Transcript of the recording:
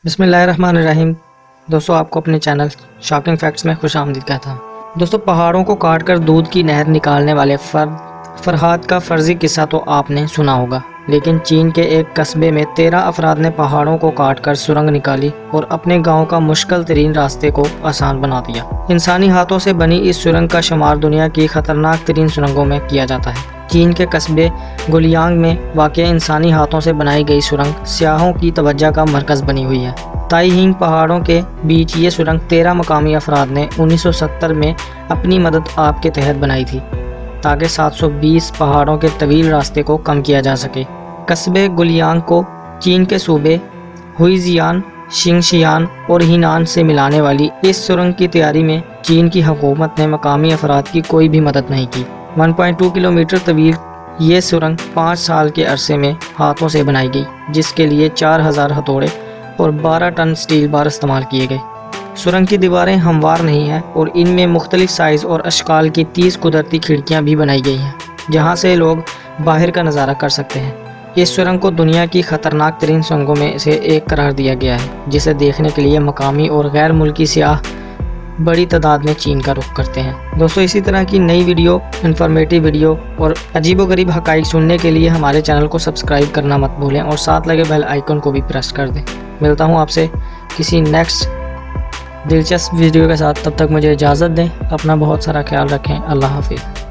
بسم اللہ الرحمن الرحیم۔ دوستو آپ کو اپنے چینل شاکنگ فیکٹس میں خوش آمدید کہتا ہوں۔ دوستو پہاڑوں کو کاٹ کر دودھ کی نہر نکالنے والے فرہاد کا فرضی قصہ تو آپ نے سنا ہوگا، لیکن چین کے ایک قصبے میں 13 افراد نے پہاڑوں کو کاٹ کر سرنگ نکالی اور اپنے گاؤں کا مشکل ترین راستے کو آسان بنا دیا۔ انسانی ہاتھوں سے بنی اس سرنگ کا شمار دنیا کی خطرناک ترین سرنگوں میں کیا جاتا ہے۔ چین کے قصبے گولیانگ میں واقع انسانی ہاتھوں سے بنائی گئی سرنگ سیاحوں کی توجہ کا مرکز بنی ہوئی ہے۔ تائی ہنگ پہاڑوں کے بیچ یہ سرنگ 13 مقامی افراد نے 1970 میں اپنی مدد آپ کے تحت بنائی تھی تاکہ 720 پہاڑوں کے طویل راستے کو کم کیا جا سکے۔ قصبے گولیانگ کو چین کے صوبے ہوئیزیان، شنگشیان اور ہینان سے ملانے والی اس سرنگ کی تیاری میں چین کی حکومت نے مقامی افراد کی کوئی بھی مدد نہیں کی۔ 1.2 کلومیٹر طویل یہ سرنگ 5 سال کے عرصے میں ہاتھوں سے بنائی گئی، جس کے لیے 4000 ہتھوڑے اور 12 ٹن سٹیل بار استعمال کیے گئے۔ سرنگ کی دیواریں ہموار نہیں ہیں اور ان میں مختلف سائز اور اشکال کی 30 قدرتی کھڑکیاں بھی بنائی گئی ہیں، جہاں سے لوگ باہر کا نظارہ کر سکتے ہیں۔ اس سرنگ کو دنیا کی خطرناک ترین سرنگوں میں سے ایک قرار دیا گیا ہے، جسے دیکھنے کے لیے مقامی اور غیر ملکی سیاح بڑی تعداد میں چین کا رخ کرتے ہیں۔ دوستو اسی طرح کی نئی ویڈیو، انفارمیٹیو ویڈیو اور عجیب و غریب حقائق سننے کے لیے ہمارے چینل کو سبسکرائب کرنا مت بھولیں اور ساتھ لگے بیل آئیکن کو بھی پریس کر دیں۔ ملتا ہوں آپ سے کسی نیکسٹ دلچسپ ویڈیو کے ساتھ، تب تک مجھے اجازت دیں۔ اپنا بہت سارا خیال رکھیں۔ اللہ حافظ۔